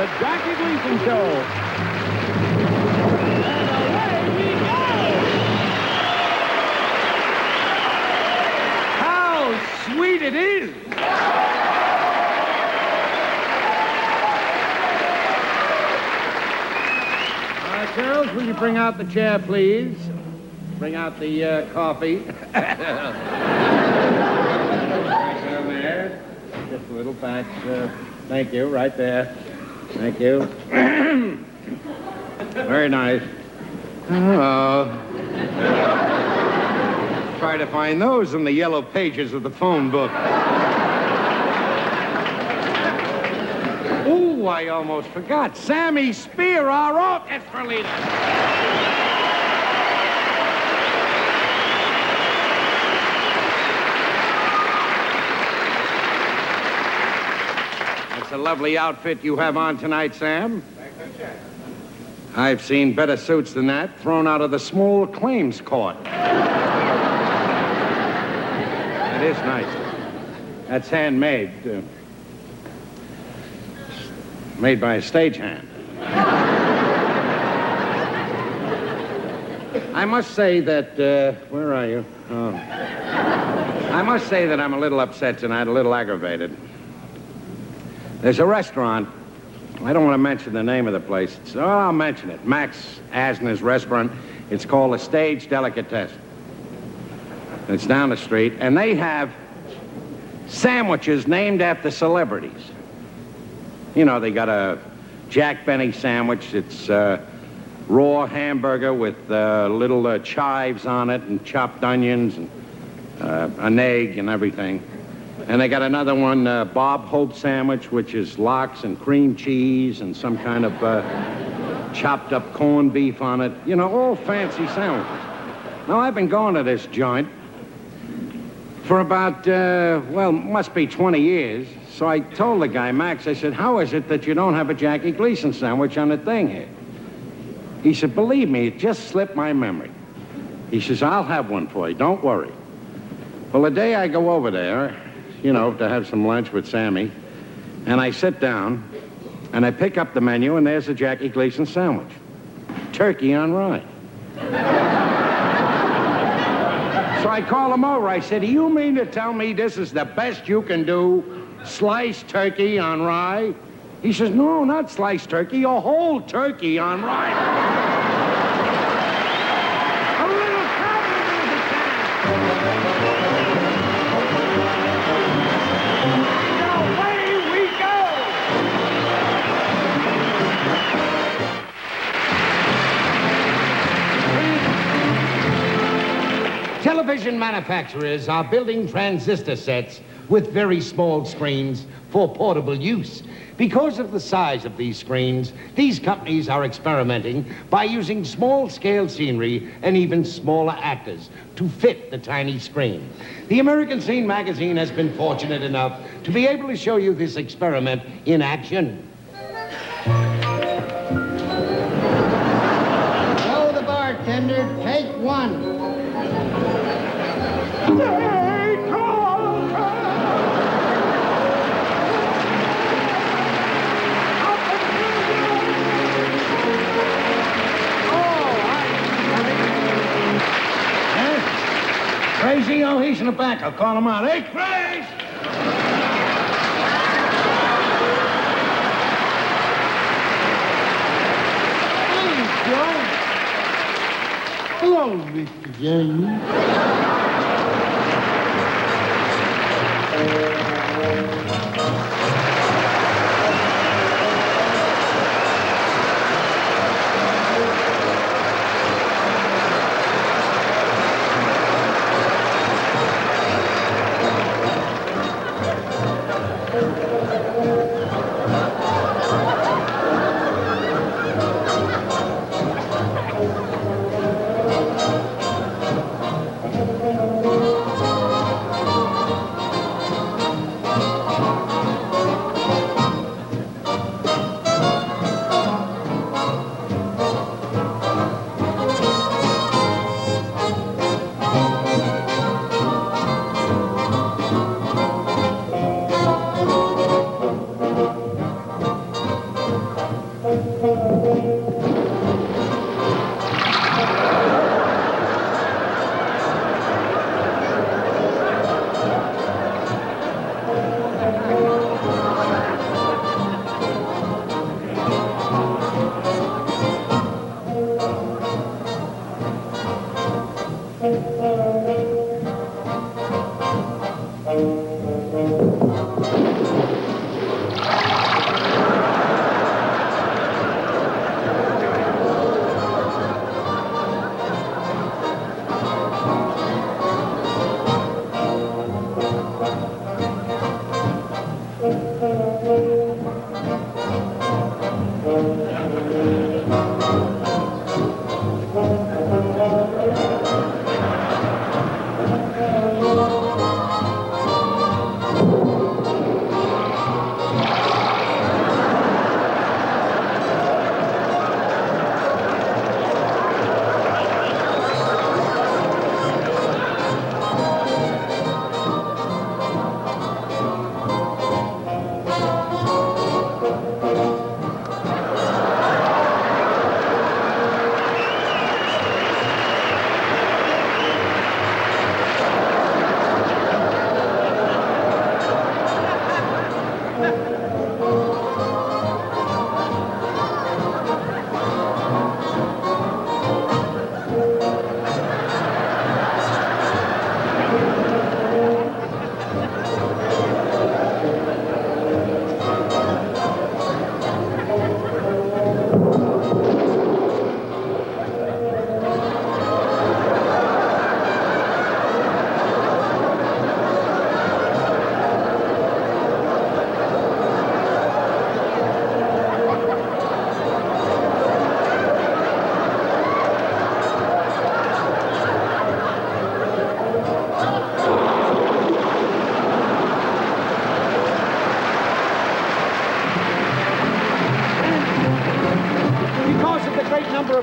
the Jackie Gleason Show. And away we go! How sweet it is! Charles, will you bring out the chair, please? Bring out the coffee. Right down there. Just a little patch. Thank you, right there. Thank you. Very nice. Oh. Try to find those in the yellow pages of the phone book. Ooh, I almost forgot. Sammy Spear, our orchestra leader. That's a lovely outfit you have on tonight, Sam. Thanks, Jack. I've seen better suits than that thrown out of the small claims court. That is nice. That's handmade. Made by a stagehand. I must say that, where are you? Oh. I must say that I'm a little upset tonight, a little aggravated. There's a restaurant. I don't want to mention the name of the place. I'll mention it. Max Asner's restaurant. It's called a Stage Delicatessen. It's down the street, and they have sandwiches named after celebrities. You know, they got a Jack Benny sandwich. It's raw hamburger with little chives on it and chopped onions and an egg and everything. And they got another one, Bob Hope sandwich, which is lox and cream cheese and some kind of chopped up corned beef on it. You know, all fancy sandwiches. Now, I've been going to this joint for about, must be 20 years. So I told the guy, Max, I said, how is it that you don't have a Jackie Gleason sandwich on the thing here? He said, believe me, it just slipped my memory. He says, I'll have one for you, don't worry. Well, the day I go over there, you know, to have some lunch with Sammy, and I sit down, and I pick up the menu, and there's a Jackie Gleason sandwich. Turkey on rye. So I call him over. I said, do you mean to tell me this is the best you can do? Sliced turkey on rye? He says, no, not sliced turkey, a whole turkey on rye. A little compliment if you can. Away we go. Television manufacturers are building transistor sets with very small screens for portable use. Because of the size of these screens, these companies are experimenting by using small-scale scenery and even smaller actors to fit the tiny screen. The American Scene magazine has been fortunate enough to be able to show you this experiment in action. Hello, the bartender. Take one. Crazy? Oh, he's in the back. I'll call him out. Hey, Crazy! Hello, Mr. James.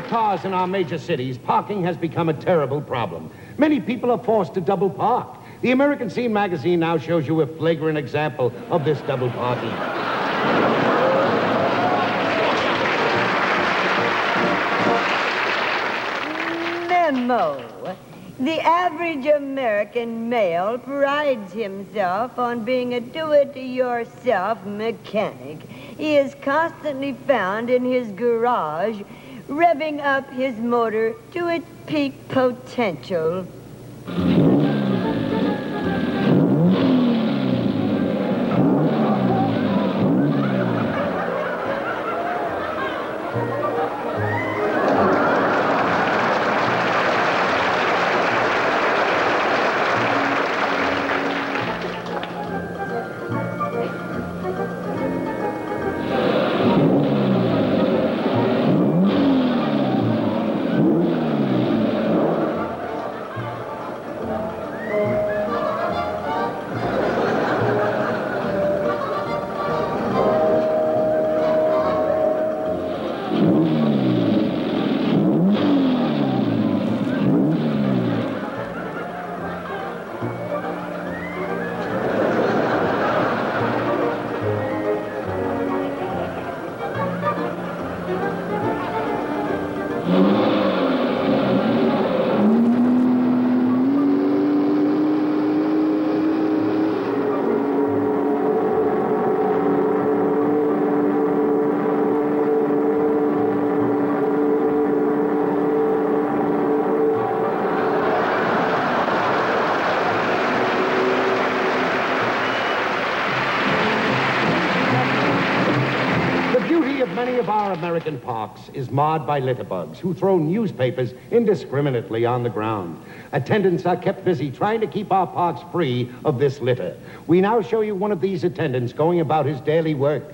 Cars in our major cities, parking has become a terrible problem. Many people are forced to double park. The American Scene magazine now shows you a flagrant example of this double parking. Memo. The average American male prides himself on being a do-it-yourself mechanic. He is constantly found in his garage revving up his motor to its peak potential. Many of our American parks is marred by litterbugs who throw newspapers indiscriminately on the ground. Attendants are kept busy trying to keep our parks free of this litter. We now show you one of these attendants going about his daily work.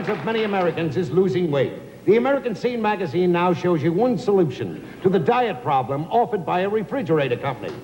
Of many Americans is losing weight. The American Scene magazine now shows you one solution to the diet problem offered by a refrigerator company.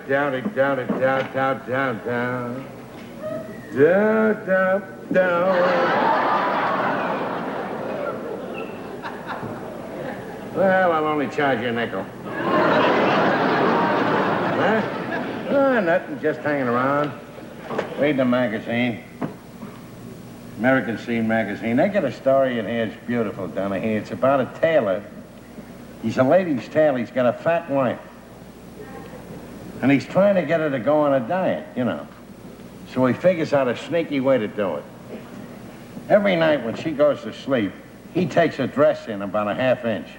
Down, down, down, down, down, down. Down, down, down. Well, I'll only charge you a nickel. Huh? Oh, nothing, just hanging around. Read the magazine. American Scene magazine. They got a story in here. It's beautiful down here. It's about a tailor. He's a lady's tailor. He's got a fat wife. And he's trying to get her to go on a diet, you know. So he figures out a sneaky way to do it. Every night when she goes to sleep, he takes her dress in about a ½ inch.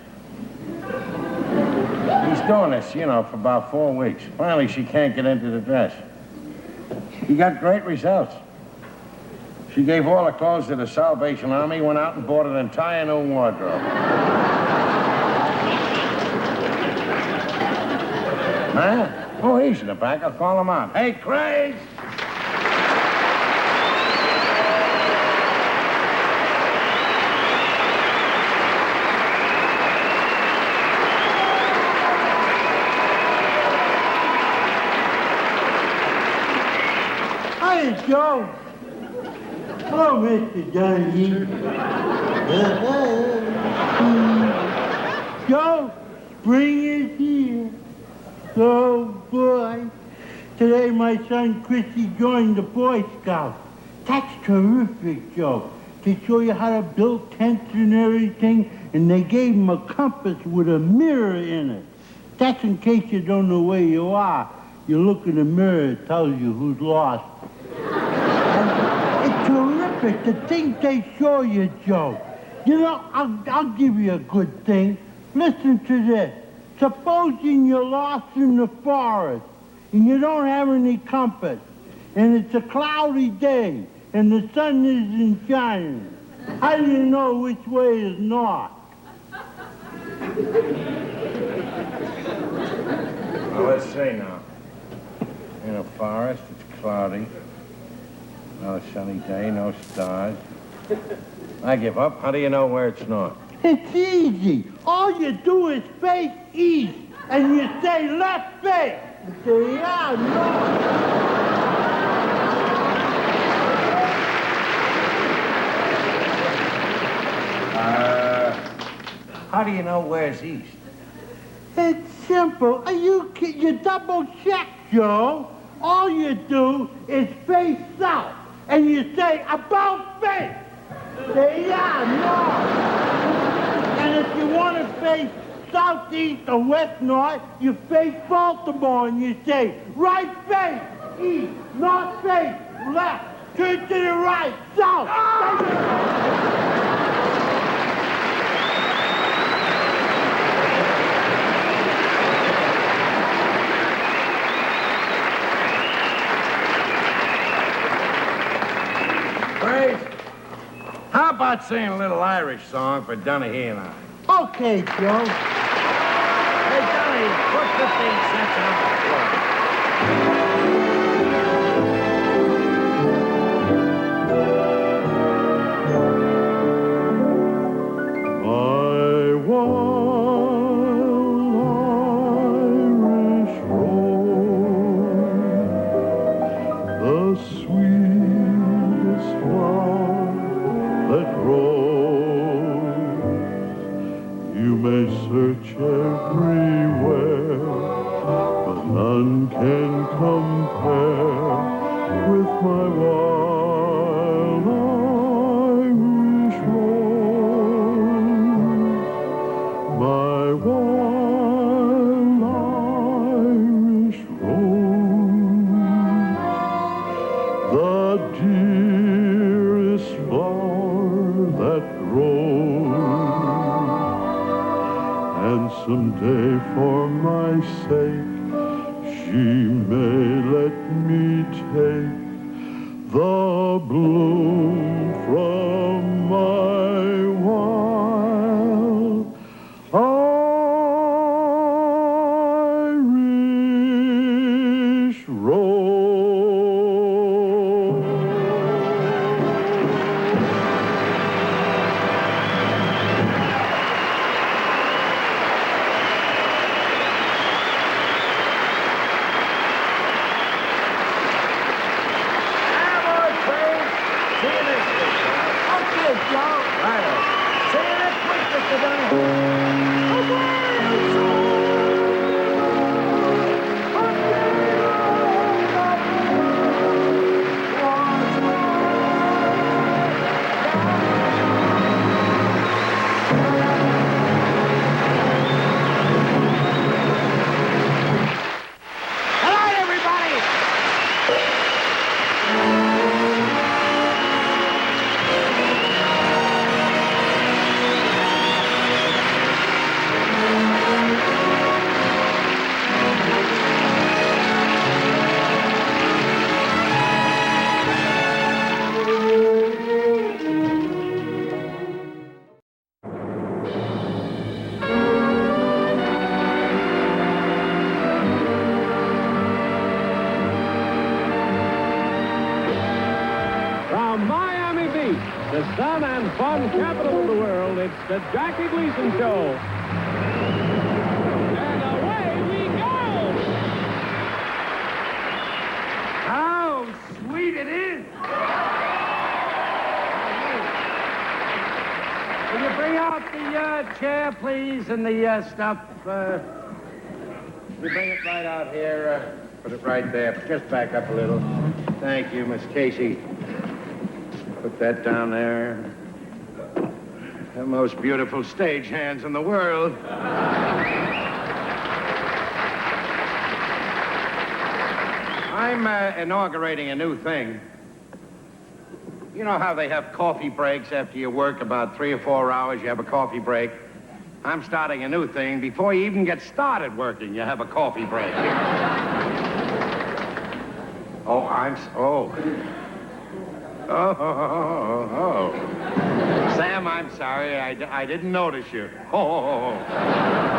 He's doing this, you know, for about 4 weeks. Finally, she can't get into the dress. He got great results. She gave all the clothes to the Salvation Army, went out and bought an entire new wardrobe. Huh? Oh, he's in the back. I'll call him out. Hey, Craig! Hey, Joe. Hello, Mr. Johnny. Joe, spring is here. So, boy, today my son Chrissy joined the Boy Scouts. That's terrific, Joe. They show you how to build tents and everything, and they gave him a compass with a mirror in it. That's in case you don't know where you are. You look in the mirror, it tells you who's lost. It's terrific, the things they show you, Joe. You know, I'll give you a good thing. Listen to this. Supposing you're lost in the forest and you don't have any compass, and it's a cloudy day and the sun isn't shining. How do you know which way is north? Well, let's see now. In a forest, it's cloudy. Not a sunny day, no stars. I give up. How do you know where it's north? It's easy. All you do is face east, and you say left face. You say, yeah, north. How do you know where's east? It's simple. You double check, Joe. All you do is face south, and you say about face. Say, yeah, north. And if you want to face southeast or west-north, you face Baltimore and you say right face, east, north face, left, turn to the right, south. Grace, how about saying a little Irish song for Donahue and I? Okay, Joe. Hey, Donahue, put 15 cents on the floor. I wild Irish rose, the sweetest flower that grows. You may search everywhere, but none can compare with my wild Irish rose. My wild Irish rose, the dearest flower that grows. And someday for my sake she may let me take the bloom from my wild Irish rose. See you the sun and fun capital of the world, it's the Jackie Gleason Show. And away we go! How sweet it is! Will you bring out the chair, please, and the stuff? You bring it right out here. Put it right there. Just back up a little. Thank you, Miss Casey. Put that down there. The most beautiful stagehands in the world. I'm inaugurating a new thing. You know how they have coffee breaks after you work about 3 or 4 hours, you have a coffee break? I'm starting a new thing. Before you even get started working, you have a coffee break. Oh. Sam, I'm sorry. I didn't notice you. Oh.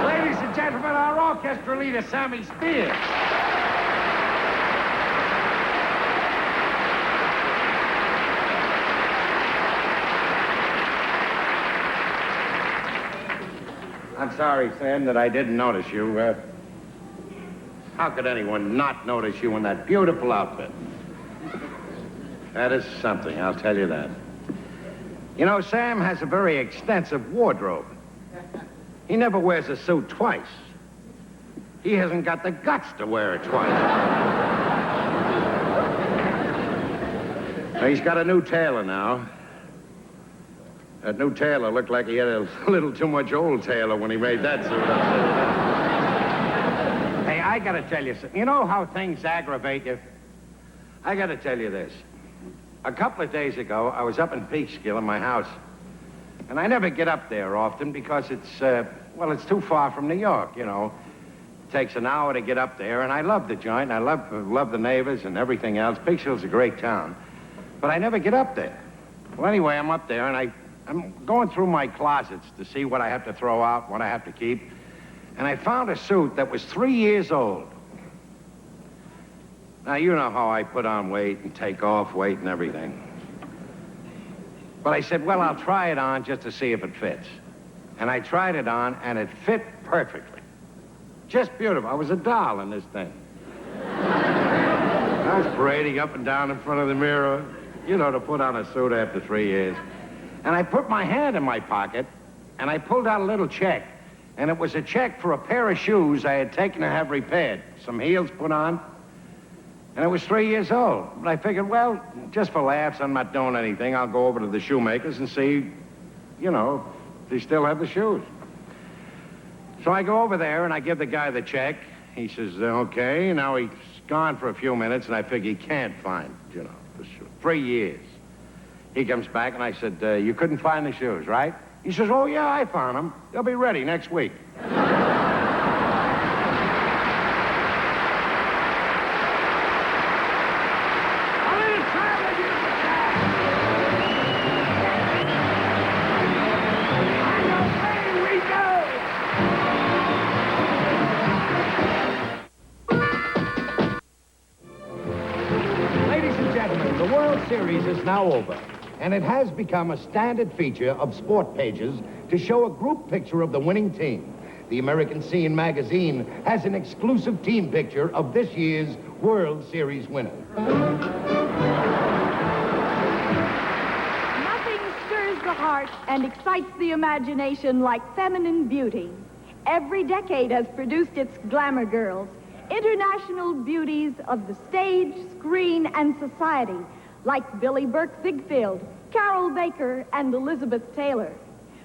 Ladies and gentlemen, our orchestra leader, Sammy Spears. I'm sorry, Sam, that I didn't notice you. How could anyone not notice you in that beautiful outfit? That is something, I'll tell you that. You know, Sam has a very extensive wardrobe. He never wears a suit twice. He hasn't got the guts to wear it twice. Now, he's got a new tailor now. That new tailor looked like he had a little too much old tailor when he made that suit up. Hey, I gotta tell you something. You know how things aggravate you? I gotta tell you this. A couple of days ago, I was up in Peekskill in my house. And I never get up there often because it's too far from New York, you know. It takes an hour to get up there, and I love the joint, and I love the neighbors and everything else. Peekskill's a great town. But I never get up there. Well, anyway, I'm up there, and I'm going through my closets to see what I have to throw out, what I have to keep. And I found a suit that was 3 years old. Now, you know how I put on weight and take off weight and everything. But I said, well, I'll try it on just to see if it fits. And I tried it on, and it fit perfectly. Just beautiful. I was a doll in this thing. I was parading up and down in front of the mirror, you know, to put on a suit after 3 years. And I put my hand in my pocket, and I pulled out a little check. And it was a check for a pair of shoes I had taken to have repaired. Some heels put on. And it was 3 years old. But I figured, well, just for laughs, I'm not doing anything. I'll go over to the shoemakers and see, you know, if they still have the shoes. So I go over there, and I give the guy the check. He says, okay. Now he's gone for a few minutes, and I figure he can't find, you know, the shoes. 3 years. He comes back, and I said, you couldn't find the shoes, right? He says, oh, yeah, I found them. They'll be ready next week. Series is now over, and it has become a standard feature of sport pages to show a group picture of the winning team. The American Scene magazine has an exclusive team picture of this year's World Series winner. Nothing stirs the heart and excites the imagination like feminine beauty. Every decade has produced its glamour girls, international beauties of the stage, screen, and society, like Billie Burke Ziegfeld, Carol Baker, and Elizabeth Taylor.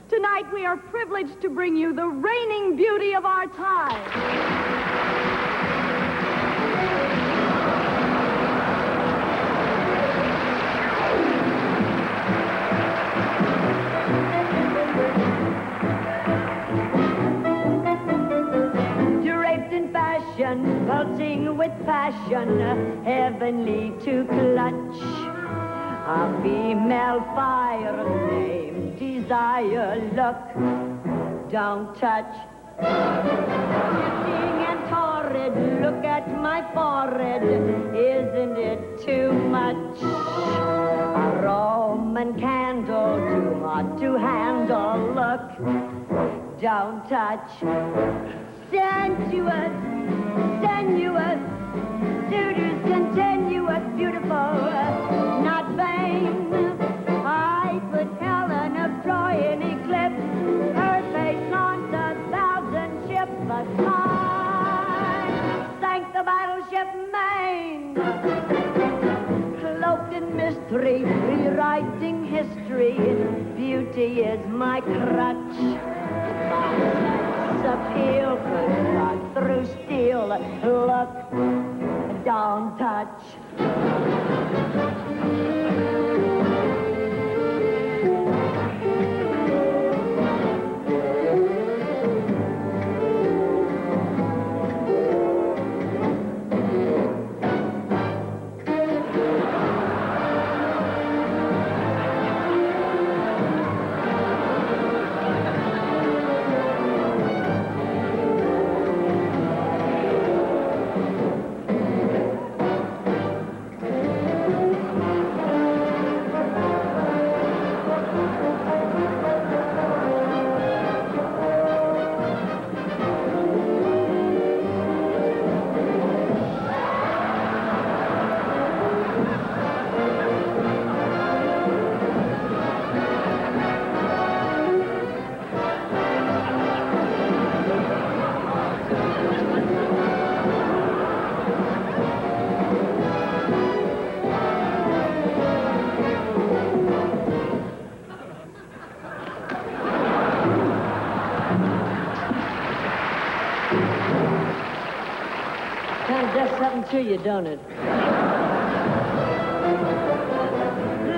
Tonight, we are privileged to bring you the reigning beauty of our time. Draped in fashion, pulsing with passion, heavenly to clutch. A female fire named Desire. Look, don't touch. Piercing and torrid, look at my forehead. Isn't it too much? A Roman candle don't touch. Sensuous, sensuous, suitors continuous, beautiful, not vain. I put Helen of Troy in eclipse, her face haunts 1,000 ships, but mine sank the battleship Maine. Cloaked in mystery, rewriting history, beauty is my crutch. My sex appeal could cut through steel. Look, don't touch. Kind of does something to you, don't it?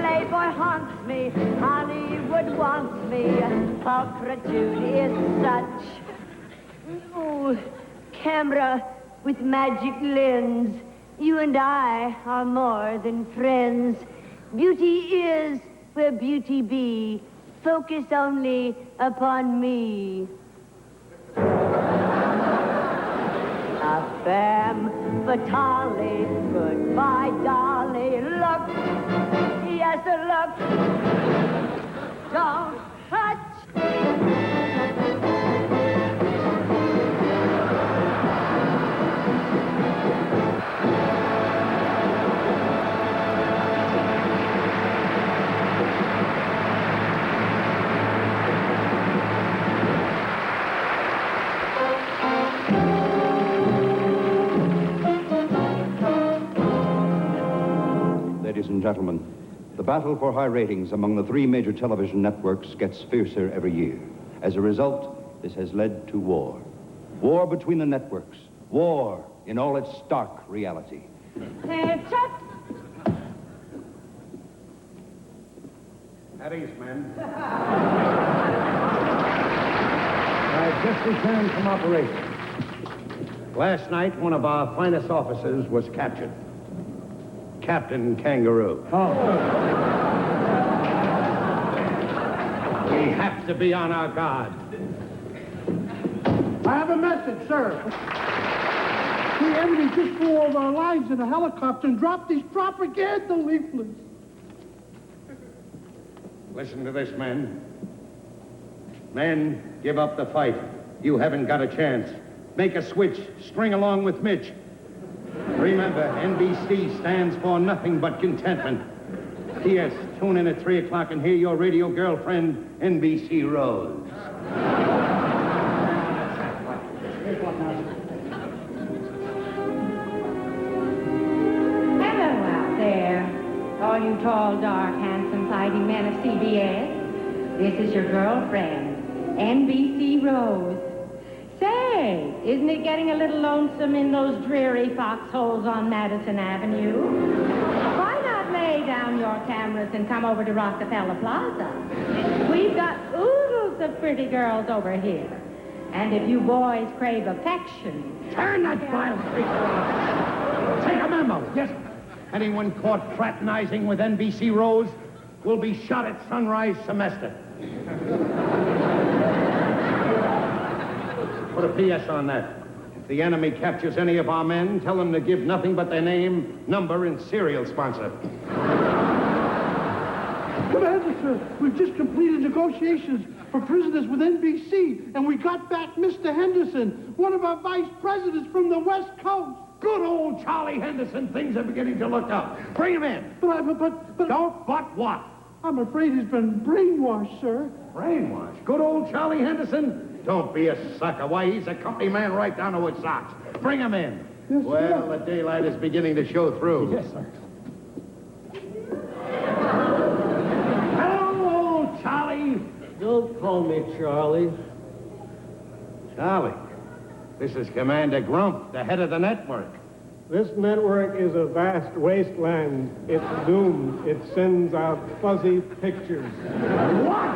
Playboy haunts me, Hollywood wants me, pulchritude is such. Oh, camera with magic lens, you and I are more than friends. Beauty is where beauty be, focus only upon me. A femme fatale, goodbye, Dolly. Look, yes, look, don't touch. Ladies and gentlemen, the battle for high ratings among the three major television networks gets fiercer every year. As a result, this has led to war. War between the networks. War in all its stark reality. At ease, men. I've just returned from operation. Last night, one of our finest officers was captured. Captain Kangaroo. Oh. We have to be on our guard. I have a message, sir. The enemy just flew over our lines in a helicopter and dropped these propaganda leaflets. Listen to this, men. Men, give up the fight. You haven't got a chance. Make a switch. String along with Mitch. Remember, NBC stands for nothing but contentment. P.S. Tune in at 3 o'clock and hear your radio girlfriend, NBC Rose. Hello out there, all you tall, dark, handsome, fighting men of CBS. This is your girlfriend, NBC Rose. Say, isn't it getting a little lonesome in those dreary foxholes on Madison Avenue? Why not lay down your cameras and come over to Rockefeller Plaza? We've got oodles of pretty girls over here. And if you boys crave affection... Turn that vile creature off. Take a memo. Yes. Anyone caught fraternizing with NBC Rose will be shot at sunrise semester. Put a P.S. on that. If the enemy captures any of our men, tell them to give nothing but their name, number, and serial sponsor. Commander, sir, we've just completed negotiations for prisoners with NBC, and we got back Mr. Henderson, one of our vice presidents from the West Coast. Good old Charlie Henderson. Things are beginning to look up. Bring him in. But Don't but what? I'm afraid he's been brainwashed, sir. Brainwash. Good old Charlie Henderson. Don't be a sucker. Why, he's a company man right down to his socks. Bring him in. Yes, well, sir. the daylight is beginning to show through. Yes, sir. Hello, old Charlie. Don't call me Charlie. Charlie, this is Commander Grump, the head of the network. This network is a vast wasteland. It's doomed. It sends out fuzzy pictures. What?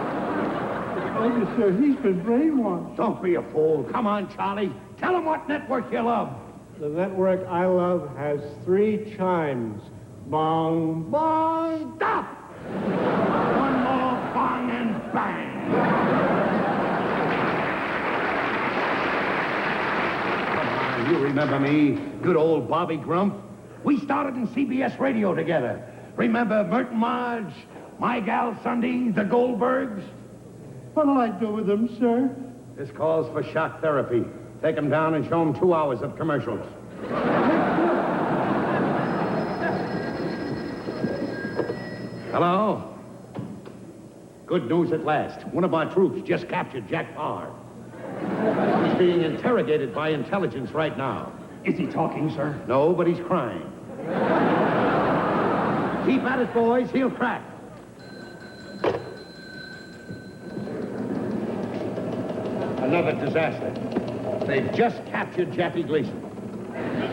Thank you, sir. He's been brainwashed. Don't be a fool. Come on, Charlie. Tell him what network you love. The network I love has 3 chimes. Bong, bong. Stop! One more bang and bang. Come on, you remember me, good old Bobby Grump? We started in CBS radio together. Remember Merton Marge, My Gal Sunday, the Goldbergs? What'll I do with him, sir? This calls for shock therapy. Take him down and show him 2 hours of commercials. Hello? Good news at last. One of our troops just captured Jack Parr. He's being interrogated by intelligence right now. Is he talking, sir? No, but he's crying. Keep at it, boys. He'll crack. Another disaster. They've just captured Jackie Gleason.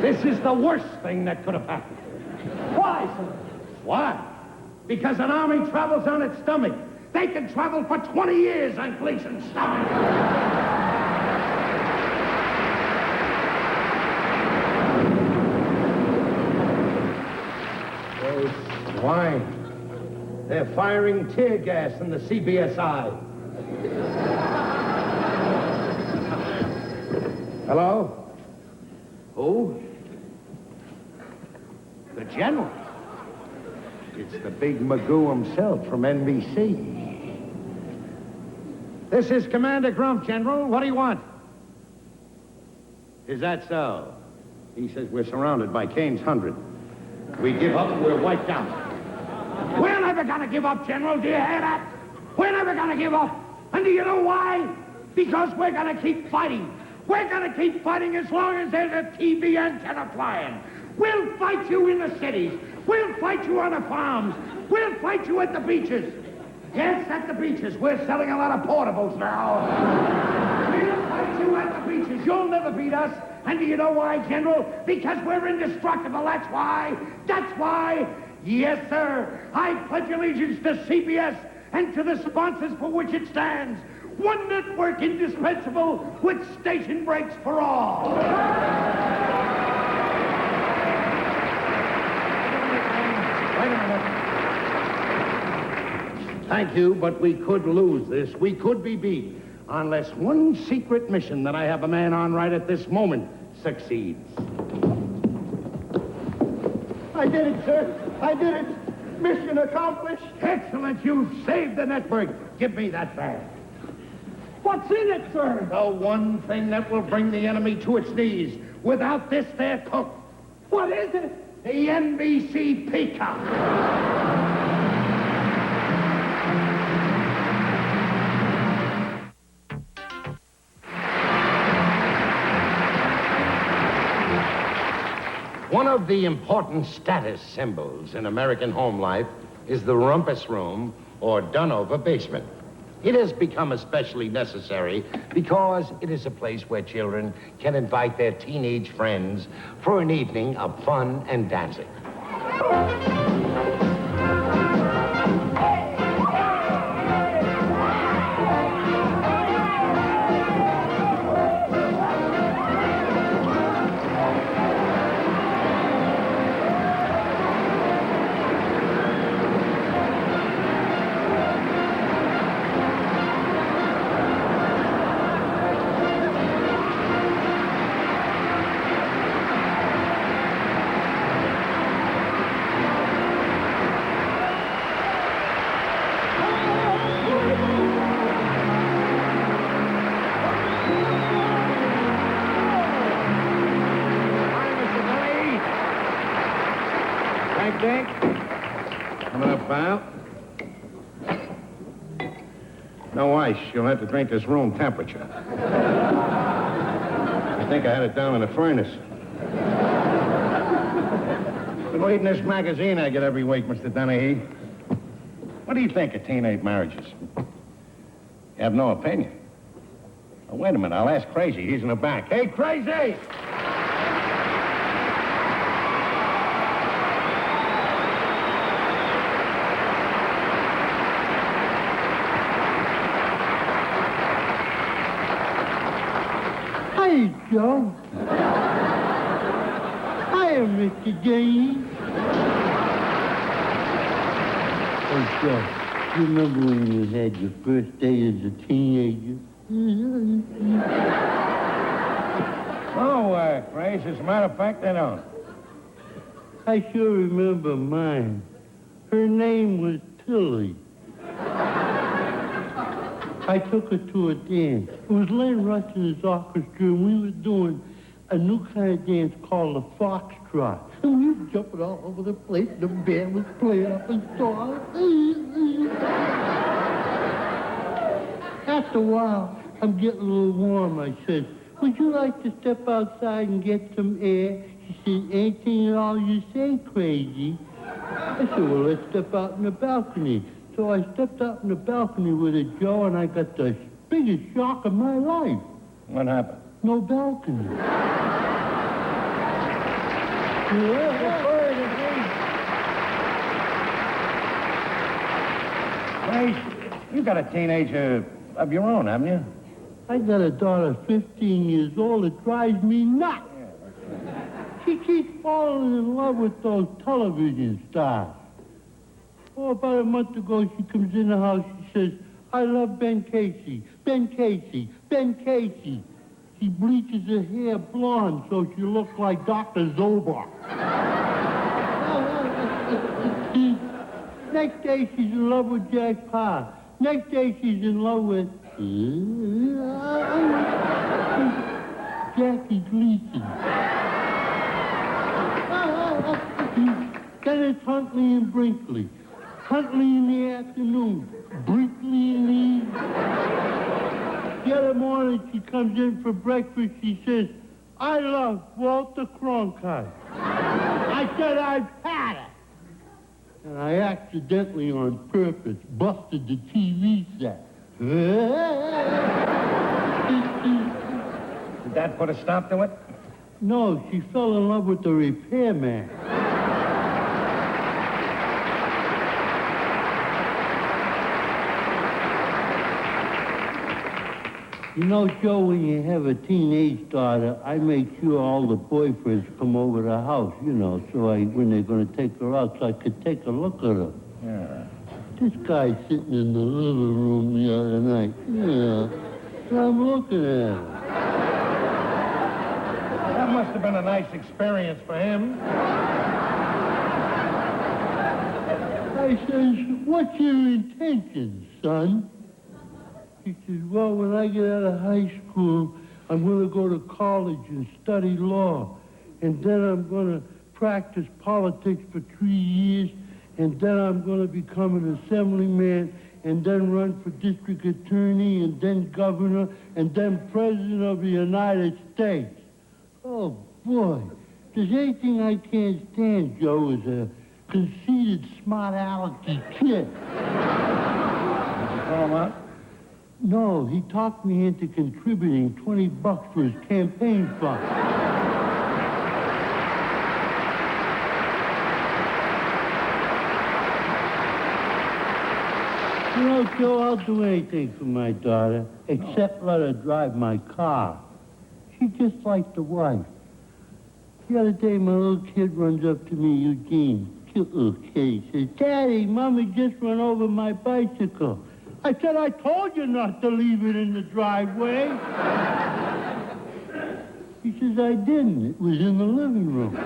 This is the worst thing that could have happened. Why, sir? Why? Because an army travels on its stomach. They can travel for 20 years on Gleason's stomach. Those swine. They're firing tear gas in the CBSI. Hello? Who? The General. It's the big Magoo himself from NBC. This is Commander Grump, General. What do you want? Is that so? He says we're surrounded by Kane's 100. We give up, we're wiped out. We're never gonna give up, General. Do you hear that? We're never gonna give up. And do you know why? Because we're gonna keep fighting. We're gonna keep fighting as long as there's a TV antenna flying. We'll fight you in the cities. We'll fight you on the farms. We'll fight you at the beaches. Yes, at the beaches. We're selling a lot of portables now. We'll fight you at the beaches. You'll never beat us. And do you know why, General? Because we're indestructible. That's why. That's why. Yes, sir. I pledge allegiance to CBS and to the sponsors for which it stands. One network indispensable with station breaks for all. Wait a minute. Thank you, but we could lose this. We could be beat unless one secret mission that I have a man on right at this moment succeeds. I did it, sir. I did it. Mission accomplished. Excellent. You've saved the network. Give me that bag. What's in it, sir? The one thing that will bring the enemy to its knees. Without this, they're cooked. What is it? The NBC Peacock. One of the important status symbols in American home life is the rumpus room or done-over basement. It has become especially necessary because it is a place where children can invite their teenage friends for an evening of fun and dancing. Night, Dick. Coming up, pal. No ice. You'll have to drink this room temperature. I think I had it down in the furnace. Been reading this magazine I get every week, Mr. Dennehy. What do you think of teenage marriages? You have no opinion? Oh, wait a minute. I'll ask Crazy. He's in the back. Hey, Crazy! Hi, Joe. Hiya, Mr. James. Oh, Joe, you remember when you had your first day as a teenager? Oh, Grace, as a matter of fact, I don't. I sure remember mine. Her name was Tilly. I took her to a dance. It was Len Rush's orchestra, and we were doing a new kind of dance called the foxtrot. And we were jumping all over the place. The band was playing up a song. After a while, I'm getting a little warm. I said, would you like to step outside and get some air? She said, anything at all you say, Crazy. I said, well, let's step out in the balcony. So I stepped out in the balcony with her, Joe, and I got the biggest shock of my life. What happened? No balcony. Grace, you got a teenager of your own, haven't you? I got a daughter 15 years old that drives me nuts. She keeps falling in love with those television stars. Oh, about a month ago, she comes in the house, she says, I love Ben Casey, Ben Casey, Ben Casey. She bleaches her hair blonde so she looks like Dr. Zobar. Next day, she's in love with Jack Parr. Next day, she's in love with... Jackie Gleason. Then it's Huntley and Brinkley. Huntley in the afternoon, Brinkley in the evening. The other morning, she comes in for breakfast. She says, I love Walter Cronkite. I said, I've had it. And I accidentally, on purpose, busted the TV set. Did that put a stop to it? No, she fell in love with the repairman. You know, Joe, when you have a teenage daughter, I make sure all the boyfriends come over the house, you know, so when they're going to take her out, so I could take a look at her. Yeah. This guy's sitting in the living room the other night. Yeah. So I'm looking at him. That must have been a nice experience for him. I says, what's your intention, son? He says, well, when I get out of high school, I'm going to go to college and study law. And then I'm going to practice politics for 3 years. And then I'm going to become an assemblyman. And then run for district attorney. And then governor. And then president of the United States. Oh, boy. There's anything I can't stand, Joe, is a conceited, smart alecky kid. Did you throw him out? No, he talked me into contributing $20 for his campaign fund. You know, Joe, I'll do anything for my daughter, except let her drive my car. She's just like the wife. The other day, my little kid runs up to me, Eugene, cute little kid. He says, Daddy, Mommy just run over my bicycle. I said, I told you not to leave it in the driveway. He says, I didn't. It was in the living room.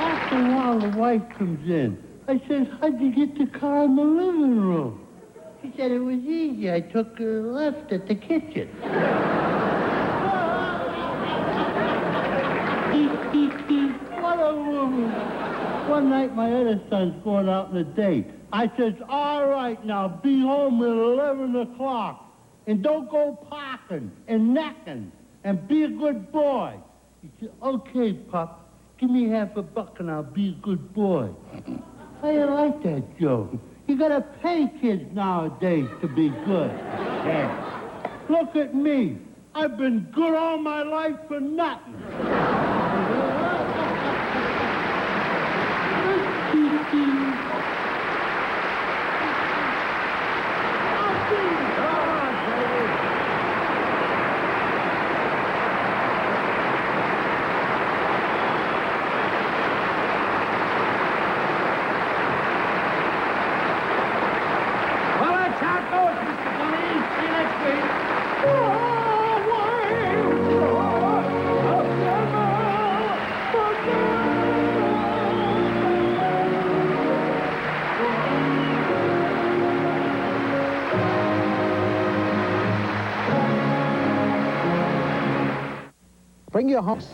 After a while, the wife comes in. I said, how'd you get the car in the living room? She said, it was easy. I took a left at the kitchen. One night, my other son's going out on a date. I says, all right, now, be home at 11 o'clock. And don't go parking and necking. And be a good boy. He said, okay, Pop. Give me $50 and I'll be a good boy. I didn't like that joke. You gotta pay kids nowadays to be good. Yeah. Look at me. I've been good all my life for nothing. Bring your house.